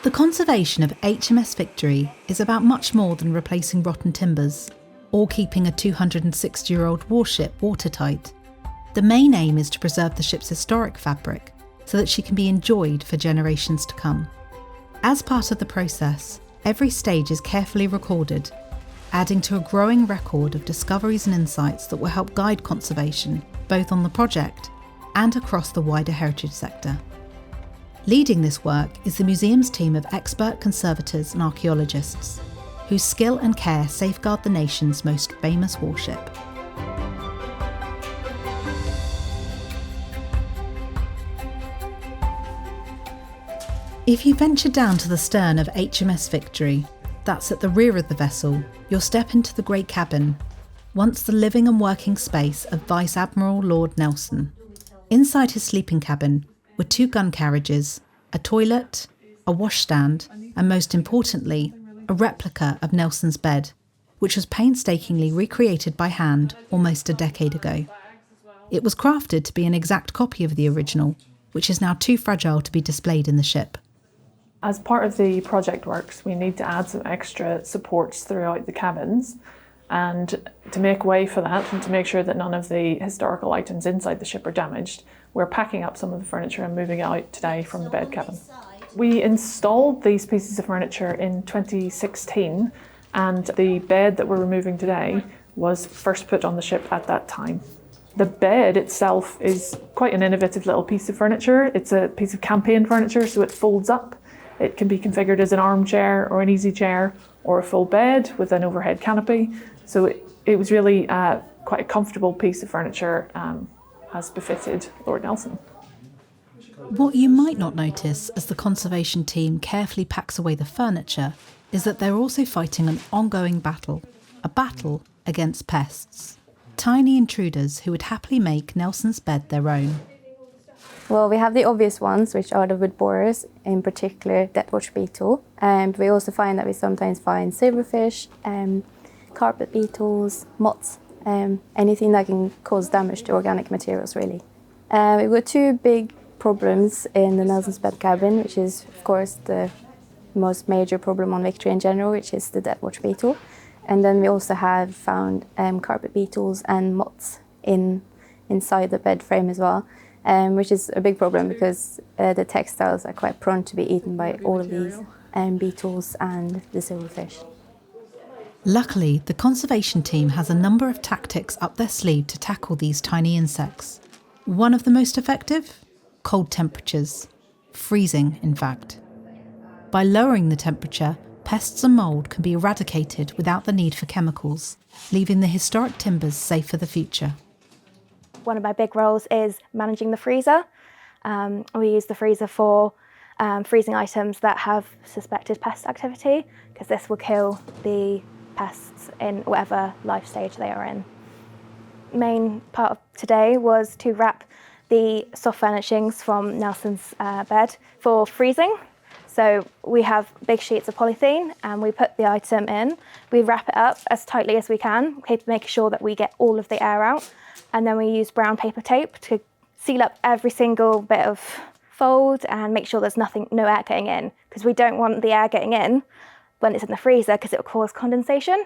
The conservation of HMS Victory is about much more than replacing rotten timbers or keeping a 260-year-old warship watertight. The main aim is to preserve the ship's historic fabric so that she can be enjoyed for generations to come. As part of the process, every stage is carefully recorded, adding to a growing record of discoveries and insights that will help guide conservation both on the project and across the wider heritage sector. Leading this work is the museum's team of expert conservators and archaeologists, whose skill and care safeguard the nation's most famous warship. If you venture down to the stern of HMS Victory, that's at the rear of the vessel, you'll step into the great cabin, once the living and working space of Vice Admiral Lord Nelson. Inside his sleeping cabin were 2 gun carriages, a toilet, a washstand, and most importantly, a replica of Nelson's bed, which was painstakingly recreated by hand almost a decade ago. It was crafted to be an exact copy of the original, which is now too fragile to be displayed in the ship. As part of the project works, we need to add some extra supports throughout the cabins, and to make way for that and to make sure that none of the historical items inside the ship are damaged, we're packing up some of the furniture and moving it out today from the bed cabin. We installed these pieces of furniture in 2016, and the bed that we're removing today was first put on the ship at that time. The bed itself is quite an innovative little piece of furniture. It's a piece of campaign furniture, so it folds up. It can be configured as an armchair or an easy chair or a full bed with an overhead canopy. So it was really quite a comfortable piece of furniture, as befitted Lord Nelson. What you might not notice as the conservation team carefully packs away the furniture is that they're also fighting an ongoing battle, a battle against pests. Tiny intruders who would happily make Nelson's bed their own. Well, we have the obvious ones, which are the wood borers, in particular death watch beetle. And we also find that we sometimes find silverfish, carpet beetles, moths, anything that can cause damage to organic materials, really. We've got 2 big problems in the Nelson's bed cabin, which is, of course, the most major problem on Victory in general, which is the death watch beetle. And then we also have found carpet beetles and moths inside the bed frame as well. Which is a big problem because the textiles are quite prone to be eaten by all of these beetles and the silverfish. Luckily, the conservation team has a number of tactics up their sleeve to tackle these tiny insects. One of the most effective? Cold temperatures. Freezing, in fact. By lowering the temperature, pests and mould can be eradicated without the need for chemicals, leaving the historic timbers safe for the future. One of my big roles is managing the freezer. We use the freezer for freezing items that have suspected pest activity, because this will kill the pests in whatever life stage they are in. Main part of today was to wrap the soft furnishings from Nelson's bed for freezing. So we have big sheets of polythene and we put the item in. We wrap it up as tightly as we can, making sure that we get all of the air out. And then we use brown paper tape to seal up every single bit of fold and make sure there's no air getting in, because we don't want the air getting in when it's in the freezer because it will cause condensation.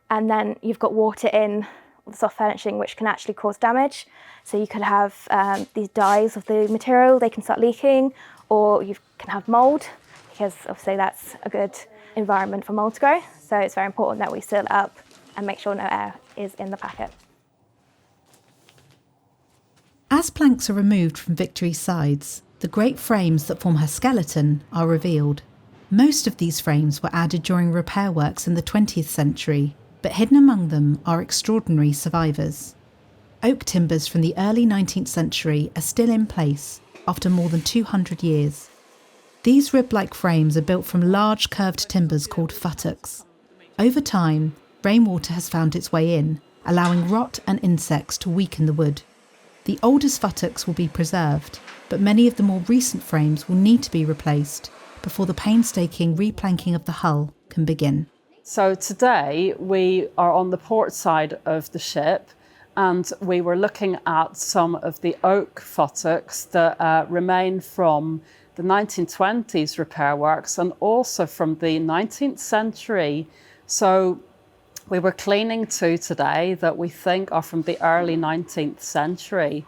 And then you've got water in the soft furnishing, which can actually cause damage. So you could have these dyes of the material, they can start leaking, or you can have mould, because obviously that's a good environment for mould to grow. So it's very important that we seal it up and make sure no air is in the packet. As planks are removed from Victory's sides, the great frames that form her skeleton are revealed. Most of these frames were added during repair works in the 20th century, but hidden among them are extraordinary survivors. Oak timbers from the early 19th century are still in place after more than 200 years. These rib-like frames are built from large curved timbers called futtocks. Over time, rainwater has found its way in, allowing rot and insects to weaken the wood. The oldest futtocks will be preserved, but many of the more recent frames will need to be replaced before the painstaking replanking of the hull can begin. So today we are on the port side of the ship, and we were looking at some of the oak futtocks that remain from the 1920s repair works and also from the 19th century. So we were cleaning two today that we think are from the early 19th century.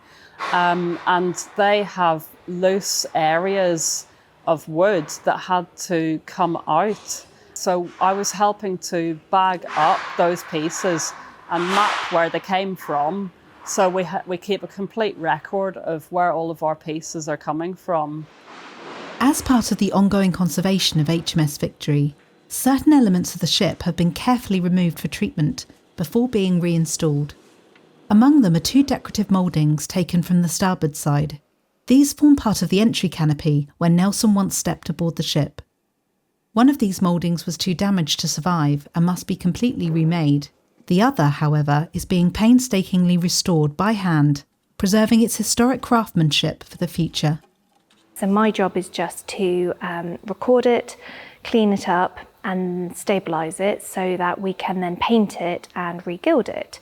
And they have loose areas of wood that had to come out. So I was helping to bag up those pieces and map where they came from. So we keep a complete record of where all of our pieces are coming from. As part of the ongoing conservation of HMS Victory, certain elements of the ship have been carefully removed for treatment before being reinstalled. Among them are two decorative mouldings taken from the starboard side. These form part of the entry canopy where Nelson once stepped aboard the ship. One of these mouldings was too damaged to survive and must be completely remade. The other, however, is being painstakingly restored by hand, preserving its historic craftsmanship for the future. So my job is just to record it, clean it up and stabilise it so that we can then paint it and re-gild it.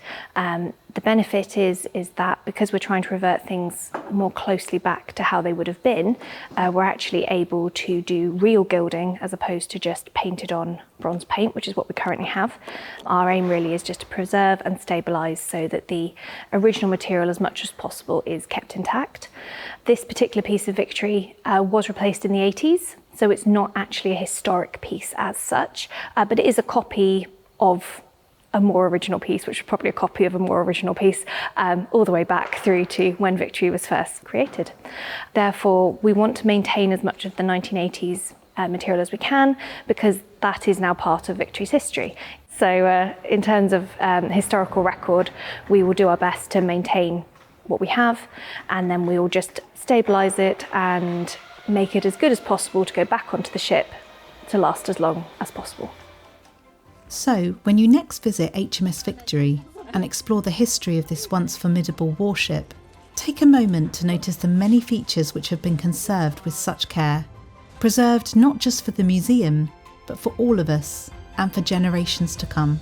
The benefit is that because we're trying to revert things more closely back to how they would have been, we're actually able to do real gilding as opposed to just painted on bronze paint, which is what we currently have. Our aim really is just to preserve and stabilise so that the original material as much as possible is kept intact. This particular piece of Victory was replaced in the 80s, so it's not actually a historic piece as such, but it is a copy of a more original piece, which is probably a copy of a more original piece, all the way back through to when Victory was first created. Therefore, we want to maintain as much of the 1980s material as we can, because that is now part of Victory's history. So in terms of historical record, we will do our best to maintain what we have, and then we will just stabilise it and make it as good as possible to go back onto the ship to last as long as possible. So, when you next visit HMS Victory and explore the history of this once formidable warship, take a moment to notice the many features which have been conserved with such care, preserved not just for the museum, but for all of us and for generations to come.